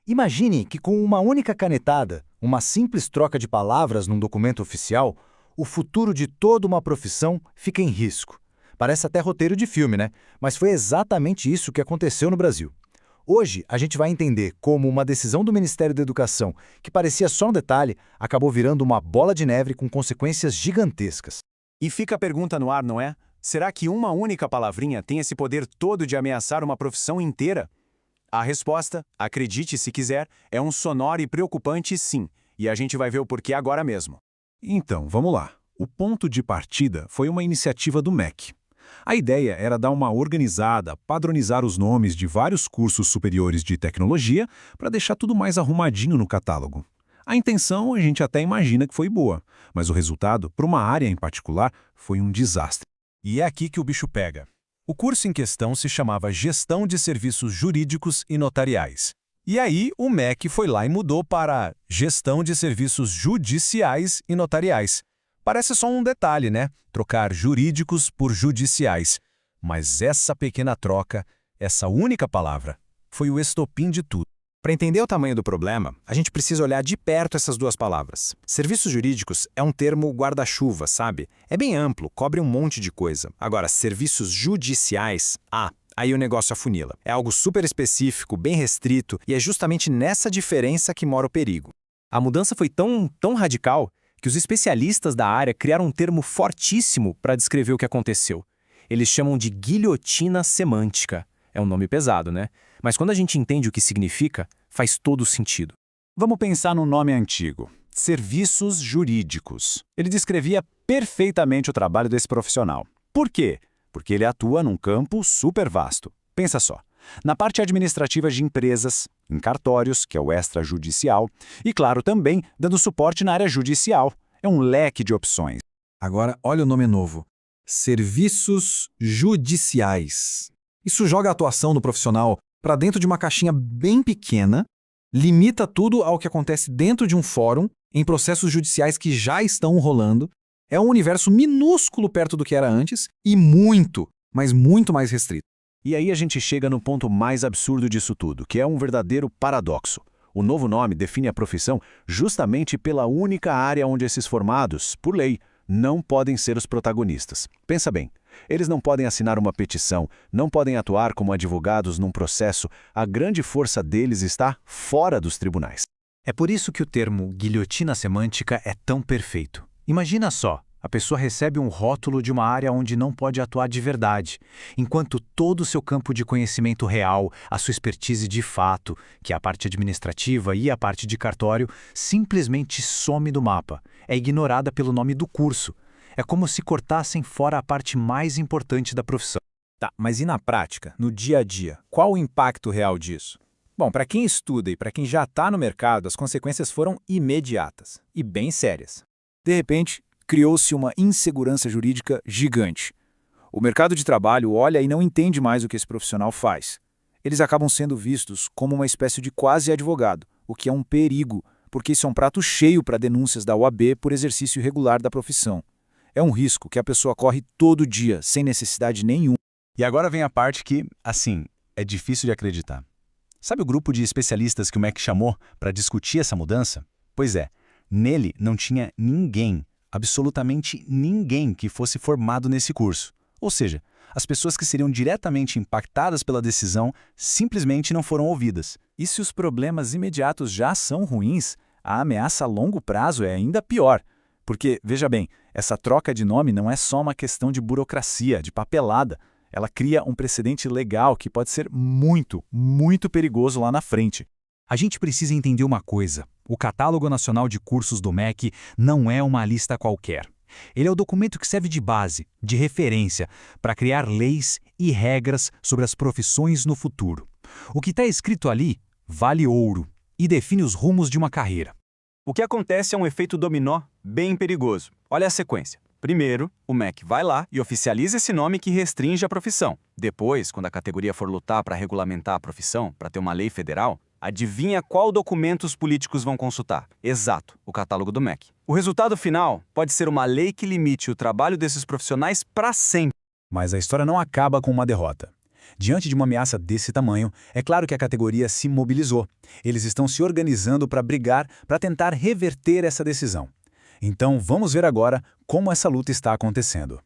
Imagine que com uma única canetada, uma simples troca de palavras num documento oficial, o futuro de toda uma profissão fica em risco. Parece até roteiro de filme, né? Mas foi exatamente isso que aconteceu no Brasil. Hoje, a gente vai entender como uma decisão do Ministério da Educação, que parecia só um detalhe, acabou virando uma bola de neve com consequências gigantescas. E fica a pergunta no ar, não é? Será que uma única palavrinha tem esse poder todo de ameaçar uma profissão inteira? A resposta, acredite se quiser, é um sonoro e preocupante sim, e a gente vai ver o porquê agora mesmo. Então, vamos lá. O ponto de partida foi uma iniciativa do MEC. A ideia era dar uma organizada, padronizar os nomes de vários cursos superiores de tecnologia para deixar tudo mais arrumadinho no catálogo. A intenção a gente até imagina que foi boa, mas o resultado, para uma área em particular, foi um desastre. E é aqui que o bicho pega. O curso em questão se chamava Gestão de Serviços Jurídicos e Notariais. E aí o MEC foi lá e mudou para Gestão de Serviços Judiciais e Notariais. Parece só um detalhe, né? Trocar jurídicos por judiciais. Mas essa pequena troca, essa única palavra, foi o estopim de tudo. Para entender o tamanho do problema, a gente precisa olhar de perto essas duas palavras. Serviços jurídicos é um termo guarda-chuva, sabe? É bem amplo, cobre um monte de coisa. Agora, serviços judiciais, aí o negócio afunila. É algo super específico, bem restrito, e é justamente nessa diferença que mora o perigo. A mudança foi tão radical que os especialistas da área criaram um termo fortíssimo para descrever o que aconteceu. Eles chamam de guilhotina semântica. É um nome pesado, né? Mas quando a gente entende o que significa, faz todo sentido. Vamos pensar num nome antigo. Serviços jurídicos. Ele descrevia perfeitamente o trabalho desse profissional. Por quê? Porque ele atua num campo super vasto. Pensa só. Na parte administrativa de empresas, em cartórios, que é o extrajudicial, e, claro, também dando suporte na área judicial. É um leque de opções. Agora, olha o nome novo. Serviços judiciais. Isso joga a atuação do profissional para dentro de uma caixinha bem pequena, limita tudo ao que acontece dentro de um fórum, em processos judiciais que já estão rolando. É um universo minúsculo perto do que era antes e muito, mas muito mais restrito. E aí a gente chega no ponto mais absurdo disso tudo, que é um verdadeiro paradoxo. O novo nome define a profissão justamente pela única área onde esses formados, por lei, não podem ser os protagonistas. Pensa bem, eles não podem assinar uma petição, não podem atuar como advogados num processo, a grande força deles está fora dos tribunais. É por isso que o termo guilhotina semântica é tão perfeito. Imagina só, a pessoa recebe um rótulo de uma área onde não pode atuar de verdade, enquanto todo o seu campo de conhecimento real, a sua expertise de fato, que é a parte administrativa e a parte de cartório, simplesmente some do mapa, é ignorada pelo nome do curso. É como se cortassem fora a parte mais importante da profissão. Tá, mas e na prática, no dia a dia, qual o impacto real disso? Bom, para quem estuda e para quem já está no mercado, as consequências foram imediatas e bem sérias. De repente, criou-se uma insegurança jurídica gigante. O mercado de trabalho olha e não entende mais o que esse profissional faz. Eles acabam sendo vistos como uma espécie de quase advogado, o que é um perigo, porque isso é um prato cheio para denúncias da OAB por exercício irregular da profissão. É um risco que a pessoa corre todo dia, sem necessidade nenhuma. E agora vem a parte que, assim, é difícil de acreditar. Sabe o grupo de especialistas que o MEC chamou para discutir essa mudança? Pois é, nele não tinha ninguém, absolutamente ninguém que fosse formado nesse curso. Ou seja, as pessoas que seriam diretamente impactadas pela decisão simplesmente não foram ouvidas. E se os problemas imediatos já são ruins, a ameaça a longo prazo é ainda pior. Porque, veja bem, essa troca de nome não é só uma questão de burocracia, de papelada. Ela cria um precedente legal que pode ser muito, muito perigoso lá na frente. A gente precisa entender uma coisa. O Catálogo Nacional de Cursos do MEC não é uma lista qualquer. Ele é o documento que serve de base, de referência, para criar leis e regras sobre as profissões no futuro. O que está escrito ali vale ouro e define os rumos de uma carreira. O que acontece é um efeito dominó bem perigoso. Olha a sequência. Primeiro, o MEC vai lá e oficializa esse nome que restringe a profissão. Depois, quando a categoria for lutar para regulamentar a profissão, para ter uma lei federal, adivinha qual documento os políticos vão consultar? Exato, o catálogo do MEC. O resultado final pode ser uma lei que limite o trabalho desses profissionais para sempre. Mas a história não acaba com uma derrota. Diante de uma ameaça desse tamanho, é claro que a categoria se mobilizou. Eles estão se organizando para brigar, para tentar reverter essa decisão. Então, vamos ver agora como essa luta está acontecendo.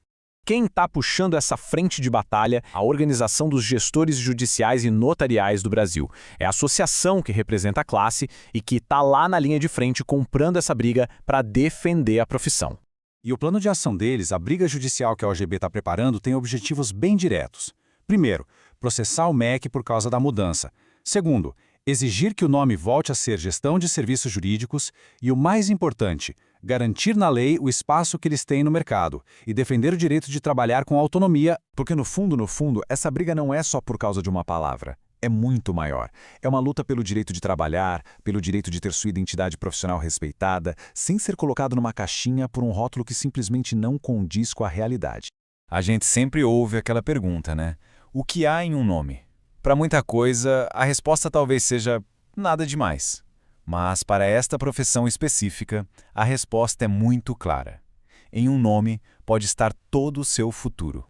Quem está puxando essa frente de batalha? A Organização dos Gestores Judiciais e Notariais do Brasil. É a associação que representa a classe e que está lá na linha de frente comprando essa briga para defender a profissão. E o plano de ação deles, a briga judicial que a OGB está preparando, tem objetivos bem diretos. Primeiro, processar o MEC por causa da mudança. Segundo, exigir que o nome volte a ser Gestão de Serviços Jurídicos. E o mais importante, garantir na lei o espaço que eles têm no mercado e defender o direito de trabalhar com autonomia, porque no fundo, essa briga não é só por causa de uma palavra. É muito maior. É uma luta pelo direito de trabalhar, pelo direito de ter sua identidade profissional respeitada, sem ser colocado numa caixinha por um rótulo que simplesmente não condiz com a realidade. A gente sempre ouve aquela pergunta, né? O que há em um nome? Para muita coisa, a resposta talvez seja nada demais. Mas para esta profissão específica, a resposta é muito clara. Em um nome pode estar todo o seu futuro.